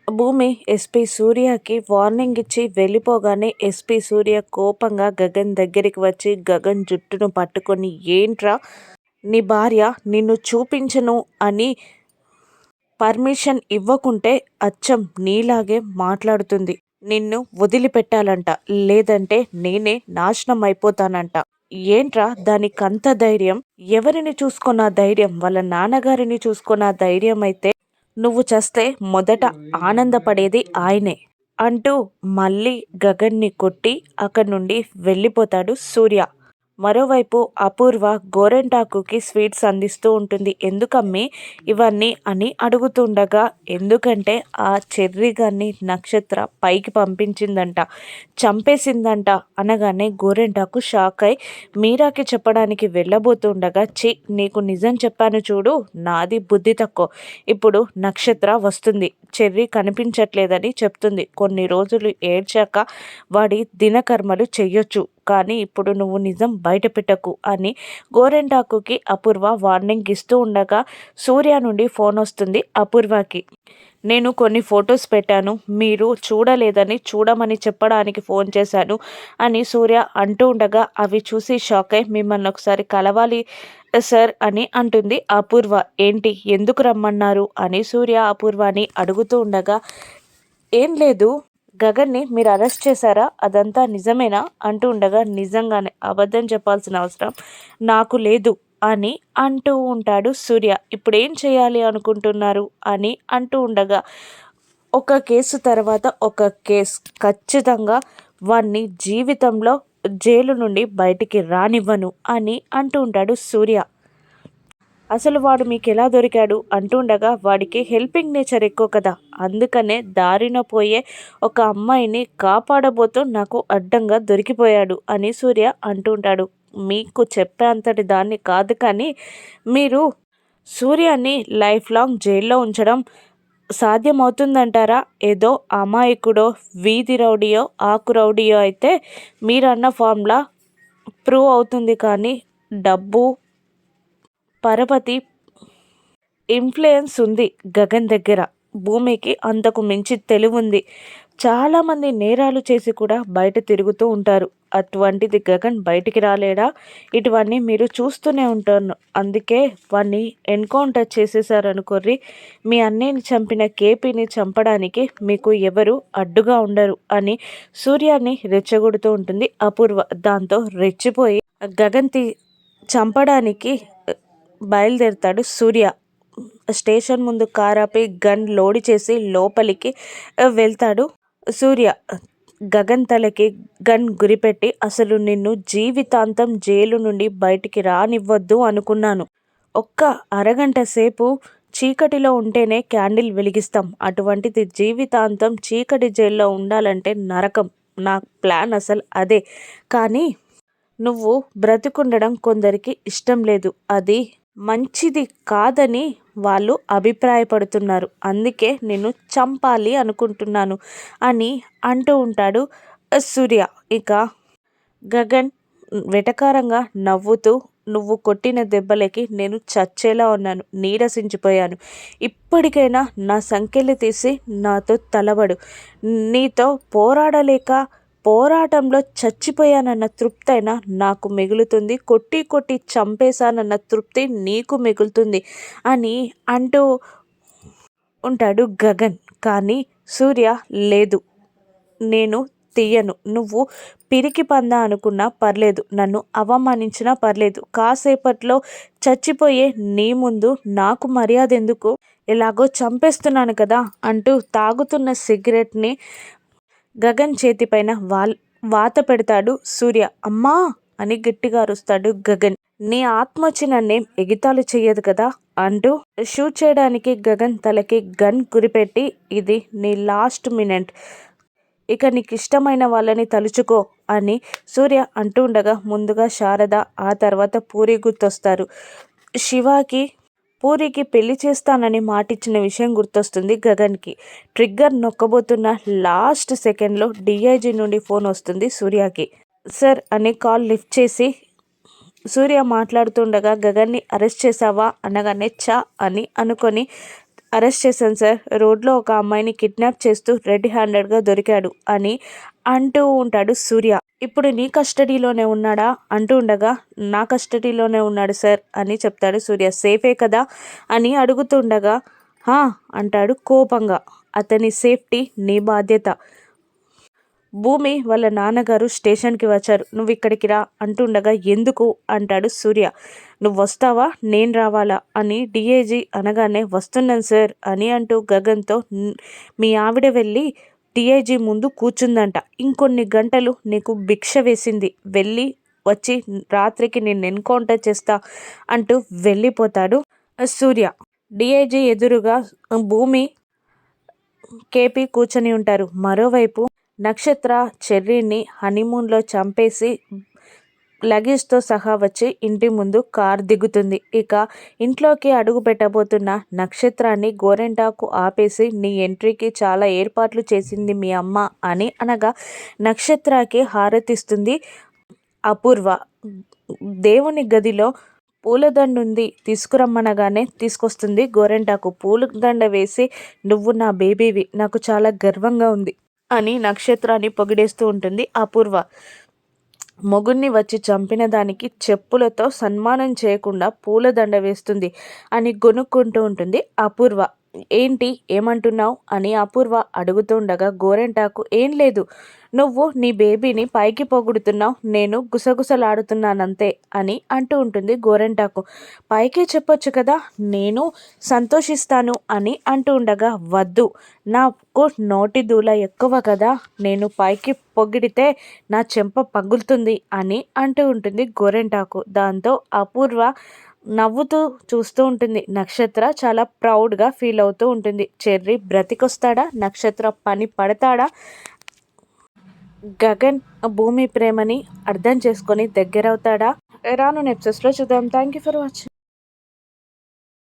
భూమి SP సూర్యకి warning ఇచ్చి వెళ్ళిపోగానే ఎస్పీ సూర్య కోపంగా గగన్ దగ్గరికి వచ్చి గగన్ జుట్టును పట్టుకొని, ఏంట్రా నీ భార్య నిన్ను చూపించను అని పర్మిషన్ ఇవ్వకుంటే అచ్చం నీలాగే మాట్లాడుతుంది. నిన్ను వదిలిపెట్టాలంట, లేదంటే నేనే నాశనం అయిపోతానంట. ఏంట్రా దానికంత ధైర్యం? ఎవరిని చూసుకున్న ధైర్యం? వాళ్ళ నాన్నగారిని చూసుకున్న ధైర్యం అయితే నువ్వు చస్తే మొదట ఆనందపడేది ఆయనే అంటూ మళ్ళీ గగన్ని కొట్టి అక్కడి నుండి వెళ్ళిపోతాడు సూర్య. మరోవైపు అపూర్వ గోరెంటాకుకి స్వీట్స్ అందిస్తూ ఉంటుంది. ఎందుకమ్మి ఇవన్నీ అని అడుగుతుండగా, ఎందుకంటే ఆ చెర్రీ గారిని నక్షత్ర పైకి పంపించిందంట, చంపేసిందంట అనగానే గోరెంటాకు షాక్ అయి మీరాకి చెప్పడానికి వెళ్ళబోతుండగా, నీకు నిజం చెప్పాను చూడు, నాది బుద్ధి తక్కువ. ఇప్పుడు నక్షత్ర వస్తుంది, చెర్రీ కనిపించట్లేదని చెప్తుంది. కొన్ని రోజులు ఏడ్చాక వాడి దినకర్మలు చెయ్యొచ్చు, కానీ ఇప్పుడు నువ్వు నిజం బయట పెట్టకు అని గోరెంటాకుకి అపూర్వ వార్నింగ్ ఇస్తూ ఉండగా సూర్య నుండి ఫోన్ వస్తుంది అపూర్వకి. నేను కొన్ని ఫొటోస్ పెట్టాను, మీరు చూడలేదని చూడమని చెప్పడానికి ఫోన్ చేశాను అని సూర్య అంటూ ఉండగా అవి చూసి షాక్ అయి మిమ్మల్ని ఒకసారి కలవాలి సార్ అని అంటుంది అపూర్వ. ఏంటి, ఎందుకు రమ్మన్నారు అని సూర్య అపూర్వని అడుగుతూ ఉండగా, ఏం లేదు, గగన్ని మీరు అరెస్ట్ చేశారా, అదంతా నిజమేనా అంటూ ఉండగా, నిజంగానే, అబద్ధం చెప్పాల్సిన అవసరం నాకు లేదు అని అంటూ ఉంటాడు సూర్య. ఇప్పుడు ఏం చేయాలి అనుకుంటున్నారు అని అంటూ ఉండగా, ఒక కేసు తర్వాత ఒక కేసు, ఖచ్చితంగా వాణ్ణి జీవితంలో జైలు నుండి బయటికి రానివ్వను అని అంటూ ఉంటాడు సూర్య. అసలు వాడు మీకు ఎలా దొరికాడు అంటుండగా, వాడికి హెల్పింగ్ నేచర్ ఎక్కువ కదా, అందుకనే దారిన పోయే ఒక అమ్మాయిని కాపాడబోతూ నాకు అడ్డంగా దొరికిపోయాడు అని సూర్య అంటుంటాడు. మీకు చెప్పే అంతటి దాన్ని కాదు, కానీ మీరు సూర్యాన్ని లైఫ్ లాంగ్ జైల్లో ఉంచడం సాధ్యమవుతుందంటారా? ఏదో అమాయకుడో, వీధి రౌడీయో, ఆకు రౌడీయో అయితే మీరన్న ఫామ్లా ప్రూవ్ అవుతుంది, కానీ డబ్బు, పరపతి, ఇన్ఫ్లుయెన్స్ ఉంది గగన్ దగ్గర. భూమికి అంతకు మించి తెలివుంది. చాలామంది నేరాలు చేసి కూడా బయట తిరుగుతూ ఉంటారు. అటువంటిది గగన్ బయటికి రాలేడా? ఇటువన్నీ మీరు చూస్తూనే ఉంటాను. అందుకే వాడిని ఎన్కౌంటర్ చేసేసారనుకోర్రి, మీ అన్నయ్యని చంపిన కేపీని చంపడానికి మీకు ఎవరు అడ్డుగా ఉండరు అని సూర్యాన్ని రెచ్చగొడుతూ ఉంటుంది అపూర్వ. దాంతో రెచ్చిపోయి గగన్ చంపడానికి బయలుదేరుతాడు సూర్య. స్టేషన్ ముందు కారాపై గన్ లోడ్ చేసి లోపలికి వెళ్తాడు సూర్య. గగన్ తలకి గన్ గురిపెట్టి, అసలు నిన్ను జీవితాంతం జైలు నుండి బయటికి రానివ్వద్దు అనుకున్నాను. ఒక్క అరగంట సేపు చీకటిలో ఉంటేనే క్యాండిల్ వెలిగిస్తాం, అటువంటిది జీవితాంతం చీకటి జైల్లో ఉండాలంటే నరకం. నా ప్లాన్ అసలు అదే, కానీ నువ్వు బ్రతికుండడం కొందరికి ఇష్టం లేదు, అది మంచిది కాదని వాళ్ళు అభిప్రాయపడుతున్నారు, అందుకే నిన్ను చంపాలి అనుకుంటున్నాను అని అంటూ ఉంటాడు సూర్య. ఇక గగన్ వెటకారంగా నవ్వుతూ, నువ్వు కొట్టిన దెబ్బలకి నేను చచ్చేలా ఉన్నాను, నీరసించిపోయాను, ఇప్పటికైనా నా సంకెళ్ళు తీసి నాతో తలబడు, నీతో పోరాడలేక పోరాటంలో చచ్చిపోయానన్న తృప్తి అయినా నాకు మిగులుతుంది, కొట్టి కొట్టి చంపేశానన్న తృప్తి నీకు మిగులుతుంది అని అంటూ ఉంటాడు గగన్. కానీ సూర్య, లేదు, నేను తీయను, నువ్వు పిరికి పందా అనుకున్నా పర్లేదు, నన్ను అవమానించినా పర్లేదు, కాసేపట్లో చచ్చిపోయే నీ ముందు నాకు మర్యాద ఎందుకు, ఎలాగో చంపేస్తున్నాను కదా అంటూ తాగుతున్న సిగరెట్ని గగన్ చేతిపైన వాత పెడతాడు సూర్య. అమ్మా అని గట్టిగా అరుస్తాడు గగన్. నీ ఆత్మ వచ్చి నన్నేం ఎగితాలు చెయ్యదు కదా అంటూ షూట్ చేయడానికి గగన్ తలకి గన్ గురిపెట్టి, ఇది నీ లాస్ట్ మినిట్, ఇక నీకు ఇష్టమైన వాళ్ళని తలుచుకో అని సూర్య అంటూ ఉండగా ముందుగా శారద, ఆ తర్వాత పూరి గుర్తొస్తారు. శివాకి పూరికి పెళ్లి చేస్తానని మాటిచ్చిన విషయం గుర్తొస్తుంది గగన్కి. ట్రిగ్గర్ నొక్కబోతున్న లాస్ట్ సెకండ్లో డిఐజీ నుండి ఫోన్ వస్తుంది సూర్యకి. సార్ అని కాల్ లిఫ్ట్ చేసి సూర్య మాట్లాడుతుండగా, గగన్ని అరెస్ట్ చేసావా అనగానే చా అని అనుకొని అరెస్ట్ చేశాను సార్. రోడ్లో ఒక అమ్మాయిని కిడ్నాప్ చేస్తూ రెడ్ హ్యాండెడ్గా దొరికాడు అని అంటూ ఉంటాడు సూర్య. ఇప్పుడు నీ కస్టడీలోనే ఉన్నాడా అంటూ ఉండగా, నా కస్టడీలోనే ఉన్నాడు సార్ అని చెప్తాడు సూర్య. సేఫే కదా అని అడుగుతుండగా, హా అంటాడు కోపంగా. అతని సేఫ్టీ నీ బాధ్యత. భూమి వాళ్ళ నాన్నగారు స్టేషన్కి వచ్చారు, నువ్వు ఇక్కడికి రా అంటుండగా, ఎందుకు అంటాడు సూర్య. నువ్వు వస్తావా నేను రావాలా అని డిఐజీ అనగానే, వస్తున్నాను సార్ అని అంటూ గగన్తో, మీ ఆవిడ వెళ్ళి డిఐజీ ముందు కూర్చుందంట, ఇంకొన్ని గంటలు నీకు భిక్ష వేసింది, వెళ్ళి వచ్చి రాత్రికి నేను ఎన్కౌంటర్ చేస్తా అంటూ వెళ్ళిపోతాడు సూర్య. డిఐజీ ఎదురుగా భూమి కేపీ కూర్చొని ఉంటారు. మరోవైపు నక్షత్ర చెర్రీని హనీమూన్లో చంపేసి లగేజ్తో సహా వచ్చి ఇంటి ముందు కార్ దిగుతుంది. ఇక ఇంట్లోకి అడుగు పెట్టబోతున్న నక్షత్రాన్ని గోరెంటాకు ఆపేసి, నీ ఎంట్రీకి చాలా ఏర్పాట్లు చేసింది మీ అమ్మ అని అనగా, నక్షత్రకి హారతిస్తుంది అపూర్వ. దేవుని గదిలో పూలదండ ఉంది, తీసుకురమ్మనగానే తీసుకొస్తుంది గోరెంటాకు. పూలదండ వేసి, నువ్వు నా బేబీవి, నాకు చాలా గర్వంగా ఉంది అని నక్షత్రాన్ని పొగిడేస్తూ ఉంటుంది అపూర్వ. మొగుణ్ణి వచ్చి చంపిన దానికి చెప్పులతో సన్మానం చేయకుండా పూలదండ వేస్తుంది అని గొనుక్కుంటూ ఉంటుంది అపూర్వ. ఏంటి ఏమంటున్నావు అని అపూర్వ అడుగుతుండగా, గోరెంటాకు ఏం లేదు, నువ్వు నీ బేబీని పైకి పొగుడుతున్నావు, నేను గుసగుసలాడుతున్నానంతే అని అంటూ ఉంటుంది గోరెంటాకు. పైకి చెప్పొచ్చు కదా, నేను సంతోషిస్తాను అని అంటూ ఉండగా, వద్దు, నాకు నోటి దూల ఎక్కువ కదా, నేను పైకి పొగిడితే నా చెంప పగులుతుంది అని అంటూ ఉంటుంది గోరెంటాకు. దాంతో అపూర్వ నవ్వుతూ చూస్తూ ఉంటుంది. నక్షత్ర చాలా ప్రౌడ్గా ఫీల్ అవుతూ ఉంటుంది. చెర్రీ బ్రతికొస్తాడా, నక్షత్ర పని పడతాడా, గగన్ భూమి ప్రేమని అర్థం చేసుకొని దగ్గరవుతాడా? రానున్న ఎపిసోడ్స్లో చూద్దాం. Thank you for watching.